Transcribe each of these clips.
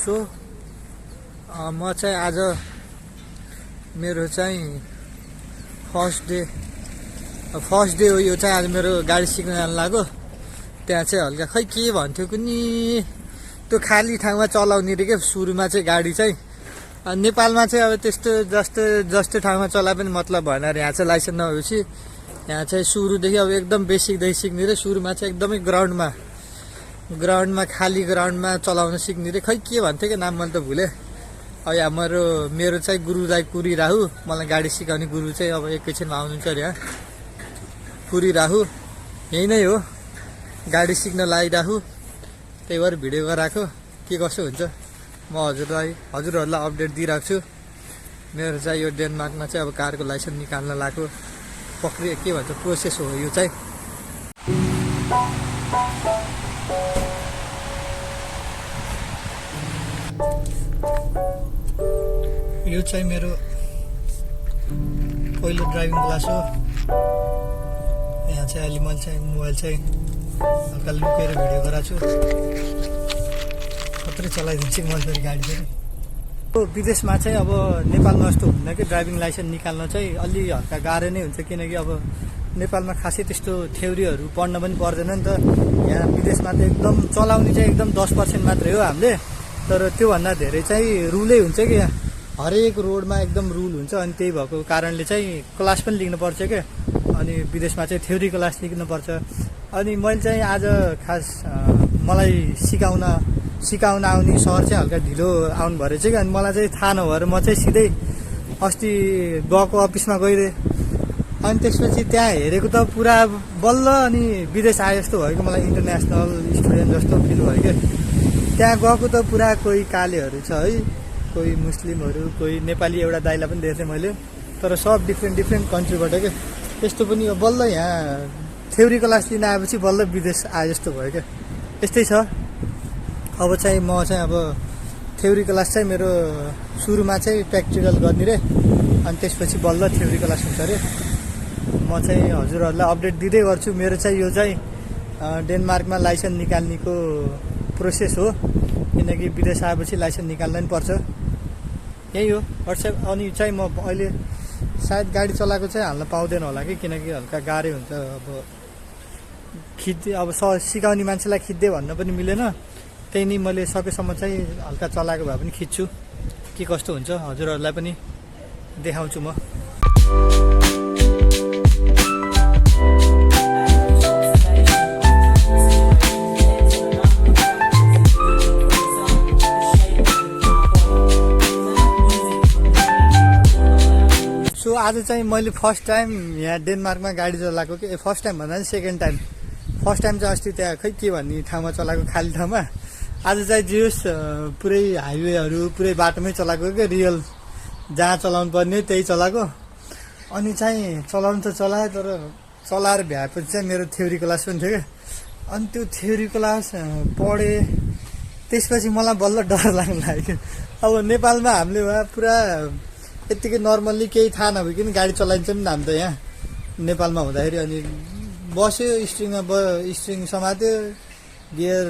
So म चाहिँ आज मेरो चाहिँ फर्स्ट डे हो। यो चाहिँ आज मेरो गाडी सिक्न जानु लाग्यो। त्यहाँ चाहिँ हल्का खै के भन्थ्यो कुनी त्यो खाली ठाउँमा चलाउने रे के सुरुमा चाहिँ गाडी चाहिँ। नेपालमा चाहिँ अब त्यस्तो जस्तो ठाउँमा चलाए पनि मतलब भएन अरे। यहाँ चाहिँ लाइसेन्स नभएपछि यहाँ चाहिँ सुरुदेखि अब एकदम बेसिकदेखि सिक्ने रे। सुरुमा चाहिँ एकदमै ग्राउन्डमा खाली ग्राउन्डमा चलाउन सिक्ने रे। खै के भन्थ्यो कि नाम मैले त भुलेँ। अब यहाँ मेरो चाहिँ गुरु दाइ कुरी राहु, मलाई गाडी सिकाउने गुरु चाहिँ अब एकैछिनमा आउनुहुन्छ अरे। यहाँ कुरी राहु यही नै हो, गाडी सिक्न लागिराखु। त्यही भएर भिडियो गराएको के कसो हुन्छ म हजुरहरूलाई अपडेट दिइरहेको छु। मेरो चाहिँ यो डेनमार्कमा चाहिँ अब कारको लाइसेन्स निकाल्न लागेको प्रक्रिया के भन्छ प्रोसेस हो यो चाहिँ। यो चाहिँ मेरो पहिलो ड्राइभिङ क्लास हो। यहाँ चाहिँ अहिले मैले चाहिँ मोबाइल चाहिँ हल्का लुकेर भिडियो गराएको छु। खत्रै चलाइदिन्छु मैले फेरि गाडी फेरि। विदेशमा चाहिँ अब नेपालमा जस्तो हुँदैन कि ड्राइभिङ लाइसेन्स निकाल्न चाहिँ अलि हल्का गाह्रो नै हुन्छ। किनकि अब नेपालमा खासै त्यस्तो थ्योरीहरू पढ्न पनि पर्दैन नि त। यहाँ विदेशमा त एकदम चलाउने चाहिँ एकदम 10% मात्रै हो हामीले। तर त्योभन्दा धेरै चाहिँ रुलै हुन्छ कि यहाँ हरेक रोडमा एकदम रुल हुन्छ। अनि त्यही भएको कारणले चाहिँ क्लास पनि लिनुपर्छ क्या। अनि विदेशमा चाहिँ थ्योरी क्लास लिनुपर्छ। अनि मैले चाहिँ आज खास मलाई सिकाउन आउने सर चाहिँ हल्का ढिलो आउनु भएर चाहिँ कि अनि मलाई चाहिँ थाहा नभएर म चाहिँ सिधै अस्ति गएको अफिसमा गइदिएँ। अनि त्यसपछि त्यहाँ हेरेको त पुरा बल्ल अनि विदेश आए जस्तो भयो कि मलाई, इन्टरनेसनल स्टुडेन्ट जस्तो फिल भयो क्या। त्यहाँ गएको त पुरा कोही कालेहरू छ है, कोही मुस्लिमहरू, कोही नेपाली एउटा दाइलाई पनि देखेँ मैले। तर सब डिफ्रेन्ट कन्ट्रीबाट क्या। त्यस्तो पनि बल्ल यहाँ थ्योरी क्लास लिन आएपछि बल्ल विदेश आए जस्तो भयो क्या। यस्तै छ। अब चाहिँ म चाहिँ अब थ्योरी क्लास चाहिँ मेरो सुरुमा चाहिँ प्र्याक्टिकल गर्ने रे। अनि त्यसपछि बल्ल थ्योरी क्लास हुन्छ अरे। म चाहिँ हजुरहरूलाई अपडेट दिँदै गर्छु। मेरो चाहिँ यो चाहिँ डेनमार्कमा लाइसेन्स निकाल्नेको प्रोसेस हो। किनकि विदेश आएपछि लाइसेन्स निकाल्न पनि पर्छ। यही हो वाट्सएप। अनि चाहिँ म अहिले सायद गाडी चलाएको चाहिँ हाल्न पाउँदैन होला कि, किनकि हल्का गाह्रो हुन्छ। अब सिकाउने मान्छेलाई खिच्दै भन्न पनि मिलेन। त्यही नै मैले सकेसम्म चाहिँ हल्का चलाएको भए पनि खिच्छु। के कस्तो हुन्छ हजुरहरूलाई पनि देखाउँछु म। सो आज चाहिँ मैले फर्स्ट टाइम यहाँ डेनमार्कमा गाडी चलाएको कि फर्स्ट टाइम भन्दा पनि सेकेन्ड टाइम। फर्स्ट टाइम चाहिँ अस्ति त्यहाँ खै के भन्ने ठाउँमा चलाएको, खाली ठाउँमा। आज चाहिँ जियोस् पुरै हाइवेहरू पुरै बाटोमै चलाएको क्या। रियल जहाँ चलाउनु पर्ने त्यही चलाएको। अनि चाहिँ चलाउनु त चलाएँ, तर चलाएर भ्याएपछि चाहिँ मेरो थ्योरी क्लास पनि थियो क्या। अनि त्यो थ्योरी क्लास पढेँ। त्यसपछि मलाई बल्ल डर लाग्न लाग्यो। अब नेपालमा हामीले पुरा यत्तिकै नर्मल्ली केही थाहा नभइकन गाडी चलाइन्छ नि हामी त यहाँ नेपालमा हुँदाखेरि। अनि बस्यो, स्ट्रिङ समात्यो, गियर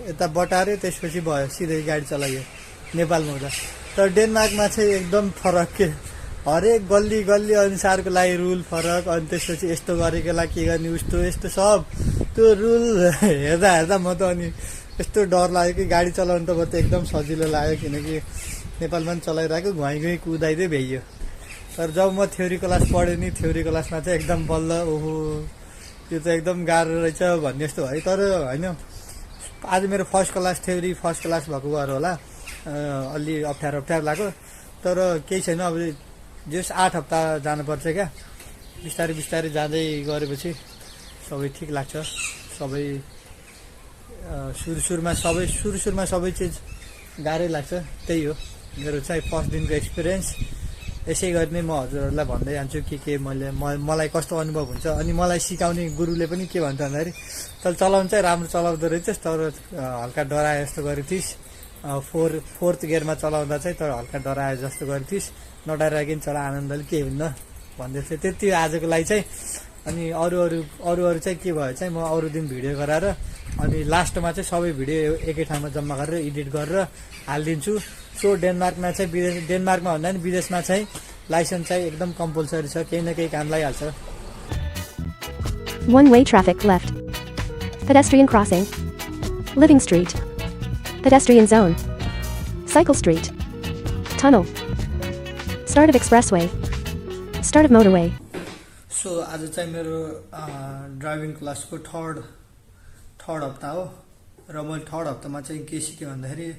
यता बटार्यो, त्यसपछि भयो सिधै गाडी चलायो नेपालमा हुँदा। तर डेनमार्कमा चाहिँ एकदम फरक के। हरेक गल्ली अनुसारको लागि रुल फरक। अनि त्यसपछि यस्तो गरेकोलाई के गर्ने उस्तो यस्तो सब त्यो रुल हेर्दा म त अनि यस्तो डर लाग्यो कि गाडी चलाउनु त म त एकदम सजिलो लाग्यो। किनकि नेपालमा पनि चलाइरहेको घुवाइ कुदाइदियो भ्याइयो। तर जब म थ्योरी क्लास पढेँ नि, थ्योरी क्लासमा चाहिँ एकदम बल्ल ओहो यो त एकदम गाह्रो रहेछ भन्ने जस्तो भयो। तर होइन, आज मेरो फर्स्ट क्लास भएको भएर होला अलि अप्ठ्यारो लाग्यो। तर केही छैन। अब जस 8 हप्ता जानुपर्छ क्या। बिस्तारै जाँदै गरेपछि सबै ठिक लाग्छ। सबै सुरुमा सबै चिज गाह्रै लाग्छ। त्यही हो मेरो चाहिँ फर्स्ट दिनको एक्सपिरियन्स। यसै गरी नै म हजुरहरूलाई भन्दै जान्छु के मलाई कस्तो अनुभव हुन्छ। अनि मलाई सिकाउने गुरुले पनि के भन्छ भन्दाखेरि तर चलाउनु चाहिँ राम्रो चलाउँदो रहेछस्, तर हल्का डराए जस्तो गरेको थिइस्। फोर्थ गियरमा चलाउँदा चाहिँ तर हल्का डराए जस्तो गरेको थिइस्, नडराइकन चला आनन्दले केही हुन्न भन्दै थियो। त्यति आजको लागि चाहिँ। अनि अरू चाहिँ के भयो चाहिँ म अरू दिन भिडियो गराएर अनि लास्टमा चाहिँ सबै भिडियो एकै ठाउँमा जम्मा गरेर एडिट गरेर हालिदिन्छु। सो डेनमार्कमा चाहिँ डेनमार्कमा भन्दा पनि विदेशमा चाहिँ लाइसेन्स चाहिँ एकदम कम्पलसरी छ, केही न केही काम लागिहाल्छ। One-way traffic left. Pedestrian crossing. Living street. Pedestrian zone. Cycle street. Tunnel. Start of expressway. Start of motorway. So आज चाहिँ मेरो ड्राइभिङ क्लासको थर्ड हप्ता हो र मैले थर्ड हप्तामा चाहिँ के सिकेँ भन्दाखेरि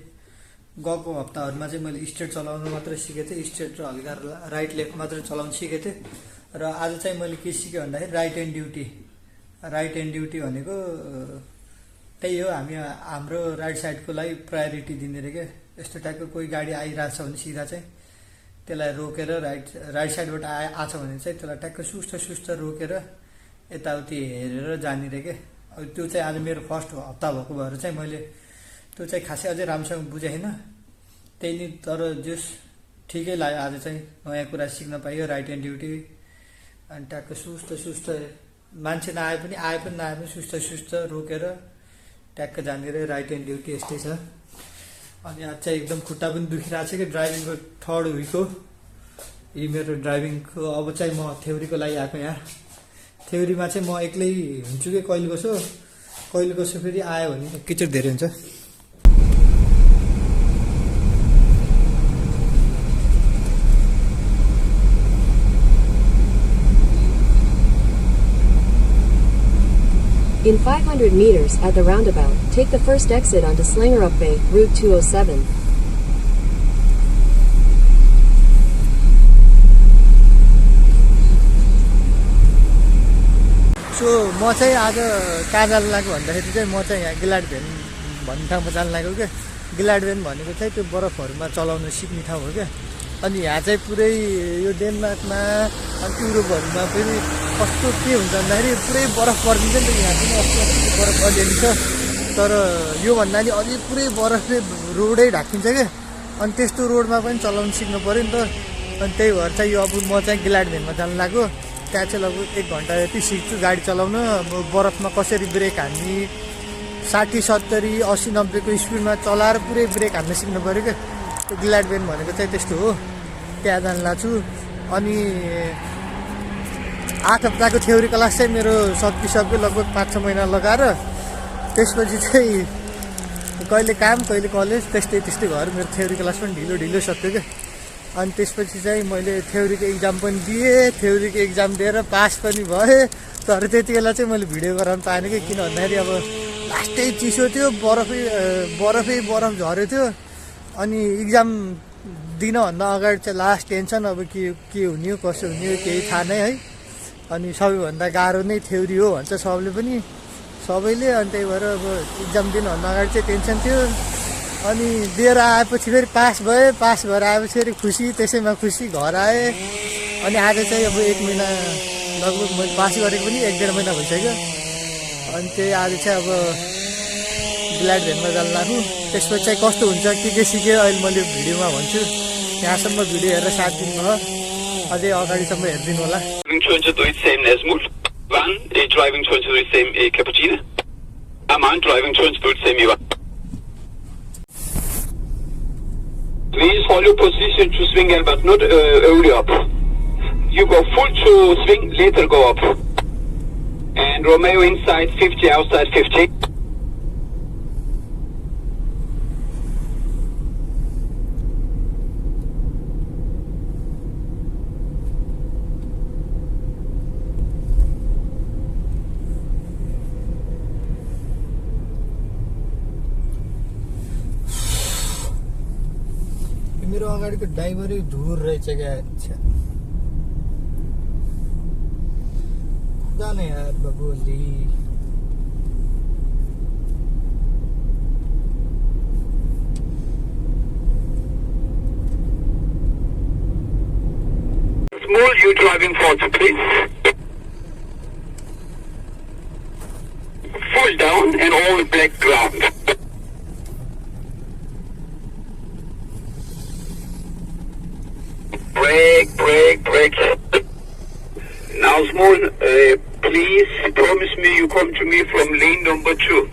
गएको हप्ताहरूमा चाहिँ मैले स्ट्रेट चलाउनु मात्रै सिकेको थिएँ, स्ट्रेट र हल्का राइट लेफ्ट मात्रै चलाउनु सिकेको थिएँ। र आज चाहिँ मैले के सिकेँ भन्दाखेरि राइट एन्ड ड्युटी भनेको त्यही हो, हाम्रो राइट साइडको लागि प्रायोरिटी दिने रे क्या। यस्तो टाइपको कोही गाडी आइरहेछ भने सिधा चाहिँ त्यसलाई रोकेर राइट साइडबाट आछ भने चाहिँ त्यसलाई ट्याक्क सुस्त रोकेर यताउति हेरेर जाने रे के। अब त्यो चाहिँ आज मेरो फर्स्ट हप्ता भएको भएर चाहिँ मैले त्यो चाहिँ खासै अझै राम्रोसँग बुझेँ होइन, त्यही नि। तर जस ठिकै लाग्यो, आज चाहिँ नयाँ कुरा सिक्न पाइयो राइट एन्ड ड्युटी। अनि ट्याक्क सुस्त मान्छे आए पनि नआए पनि सुस्त रोकेर ट्याक्क जाने रे राइट एन्ड ड्युटी यस्तै छ। अनि आज चाहिँ एकदम खुट्टा पनि दुखिरहेको छ कि ड्राइभिङको थर्ड विक हो यी मेरो ड्राइभिङको। अब चाहिँ म थ्योरीको लागि आएको यहाँ। थ्योरीमा चाहिँ म एक्लै हुन्छु कि कहिले कसो फेरि आयो भने एकैचोटि धेरै हुन्छ। In 500 meters at the roundabout, take the first exit onto Slangerup Bay, Route 207. So म चाहिँ आज कहाँ जानु लाग्यो भन्दाखेरि चाहिँ म चाहिँ यहाँ गिलाडभेन भन्ने ठाउँमा जानु लाग्यो क्या। गिलाडभेन भनेको चाहिँ त्यो बरफहरूमा चलाउनु सिक्ने ठाउँ हो क्या। अनि यहाँ चाहिँ पुरै यो डेनमार्कमा अनि युरोपहरूमा फेरि कस्तो के हुन्छ भन्दाखेरि पुरै बरफ परिदिन्छ नि त। यहाँ पनि अस्ति बरफ परिदिन्छ, तर योभन्दा नि अलि पुरै बरफले रोडै ढाकिन्छ क्या। अनि त्यस्तो रोडमा पनि चलाउनु सिक्नु पऱ्यो नि त। अनि त्यही भएर चाहिँ यो अब म चाहिँ गिलाडभेनमा जानु लाग्यो। त्यहाँ चाहिँ लगभग 1 घन्टा जति सिक्छु गाडी चलाउन। बरफमा कसरी ब्रेक हान्ने 60, 70, 80, 90 को स्पिडमा चलाएर पुरै ब्रेक हान्न सिक्नु पऱ्यो क्या। त्यो गिलाडभेन भनेको चाहिँ त्यस्तो हो, त्यहाँ जानु लाग्छु। अनि 8 हप्ताको थ्योरी क्लास चाहिँ मेरो सकिसक्यो लगभग 5-6 महिना लगाएर। त्यसपछि चाहिँ कहिले काम कहिले कलेज त्यस्तै भएर मेरो थ्योरी क्लास पनि ढिलो सक्यो क्या। अनि त्यसपछि चाहिँ मैले थ्योरीको इक्जाम पनि दिएँ, थ्योरीको इक्जाम दिएर पास पनि भएँ। तर त्यति बेला चाहिँ मैले भिडियो गराउनु पाएन कि, किन भन्दाखेरि अब लास्टै चिसो थियो, बरफ झऱ्यो थियो। अनि इक्जाम दिनभन्दा अगाडि चाहिँ लास्ट टेन्सन, अब के हुने हो कसो हुने हो केही थाहा नै है। अनि सबैभन्दा गाह्रो नै थ्योरी हो भन्छ सबैले। अनि त्यही भएर अब इक्जाम दिनभन्दा अगाडि चाहिँ टेन्सन थियो। अनि दिएर आएपछि फेरि पास भएर आएपछि फेरि खुसी, त्यसैमा खुसी घर आएँ। अनि आज चाहिँ अब 1 महिना लगभग मैले पास गरेको पनि 1-1.5 महिना भइसक्यो। अनि त्यही आज चाहिँ अब गिलाडभेनमा जानु लाग्नु। त्यसपछि चाहिँ कस्तो हुन्छ के सिक्यो अहिले मैले भिडियोमा भन्छु। यहाँसम्म भिडियो हेरेर साथ दिनुभयो, अझै अगाडिसम्म हेरिदिनु होला। Please hold your position to swing but not early up. You go full to swing, later go up. And Romeo inside 50, outside 50. मेरो अगाडिको ड्राइभरै धुर रहेछ क्या। खुदा नै यार Babuli. Small, you driving forward, please. Full down and all black ground. Brake. Now, small, please promise me you come to me from lane number 2.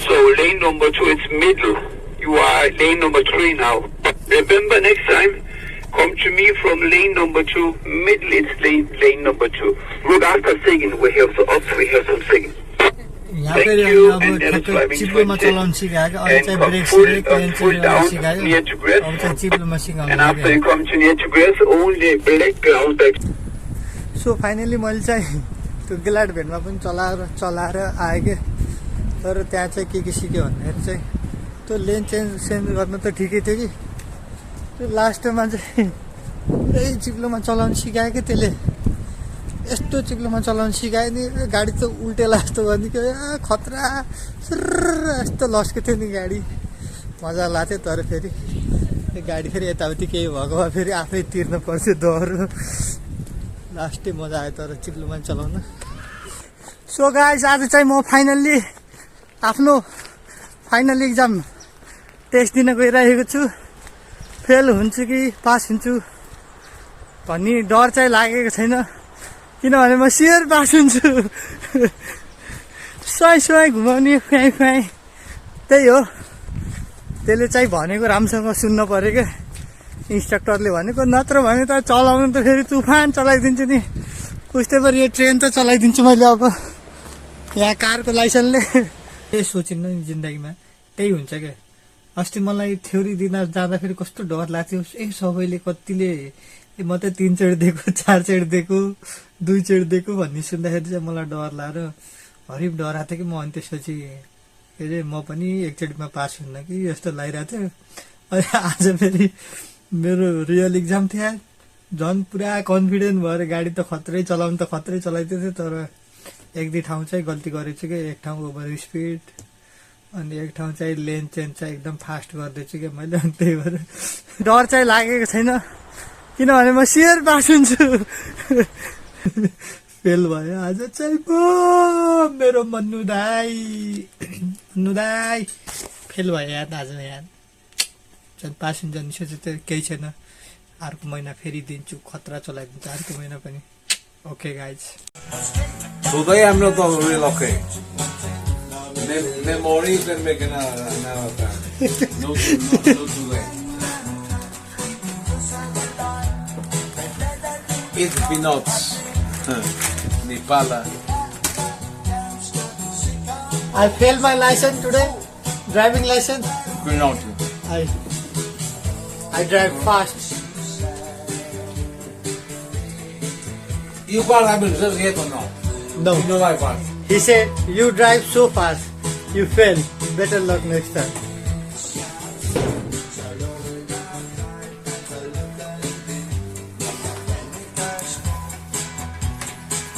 So lane number 2 is middle. You are lane number 3 now. Remember, next time, come to me from lane number 2. Middle is lane number 2. Road after second, we have some second. यहाँ Thank फेरि you, अब and then ठ्याक्कै driving चिप्लोमा 20, चलाउनु सिकाएको अहिले and चाहिँ come brake full, सिकेँ Klein full down सिकायो near to grass. अब चाहिँ चिप्लोमा सिकाउनु And after लाग्यो you come to near to grass, only black ground type. So finally मैले चाहिँ त्यो ग्ल्याड भेनमा पनि चलाएर आएँ कि तर त्यहाँ चाहिँ के सिक्यो भन्दाखेरि चाहिँ त्यो लेन चेन्ज गर्न त ठिकै थियो कि त्यो लास्टमा चाहिँ यही चिप्लोमा चलाउनु सिकायो कि त्यसले यस्तो चिप्लोमा चलाउनु सिकायो नि गाडी त उल्टेला जस्तो भनिदियो खतरा यस्तो लस्केको थियो नि गाडी मजा लाग्थ्यो तर फेरि गाडी फेरि यताउति केही भएको भए फेरि आफै तिर्नु पर्थ्यो दर लास्टै मजा आयो तर चिप्लोमा चलाउन सो गाइस आज चाहिँ म फाइनल्ली आफ्नो फाइनल इक्जाम टेस्ट दिन गइरहेको छु फेल हुन्छु कि पास हुन्छु भन्ने डर चाहिँ लागेको छैन किनभने म सियर पास हुन्छु सुहाई घुमाउने खुवाई त्यही हो त्यसले चाहिँ भनेको राम्रोसँग सुन्न पर्यो क्या इन्स्ट्रक्टरले भनेको नत्र भने त चलाउनु त फेरि तुफान चलाइदिन्छु नि उस्तै पर यो ट्रेन त चलाइदिन्छु मैले अब यहाँ कारको लाइसेन्सले त्यही सोचिन्न नि जिन्दगीमा त्यही हुन्छ क्या अस्ति मलाई थ्योरी दिन जाँदाखेरि कस्तो डर लाग्थ्यो सबैले कतिले म त 3 चोटि दिएको 4 चोटि दिएको 2 चोटि दिएको भन्ने सुन्दाखेरि चाहिँ मलाई डर लाग्यो हरिब डराएको थियो कि म अनि त्यसपछि के अरे म पनि एकचोटिमा पास हुन्न कि जस्तो लागिरहेको थियो अनि आज फेरि मेरो रियल इक्जाम थियो झन् पुरा कन्फिडेन्ट भएर गाडी त खत्रै चलाउनु त खत्रै चलाइदिएको थियो तर एक दुई ठाउँ चाहिँ गल्ती गरेको छु कि एक ठाउँ ओभर स्पिड अनि एक ठाउँ चाहिँ लेन चेन्ज चाहिँ एकदम फास्ट गरिदिएछु कि मैले अनि त्यही भएर डर चाहिँ लागेको छैन किनभने म सियर पास हुन्छु फेल भयो आज चाहिँ मेरो मन्नु दाई फेल भयो यार आज यार झन् पास हुन्छ नि सोचे त केही छैन अर्को महिना फेरि दिन्छु खतरा चलाइदिन्छु अर्को महिना पनि okay guys Today I'm not real okay. Memories and making another time. No today. Eat peanuts. Nipala. I failed my license today, driving license. Peanut. I drive fast. You got I will just get or no? No. You know I fast. He said, you drive so fast, you fail. Better luck next time.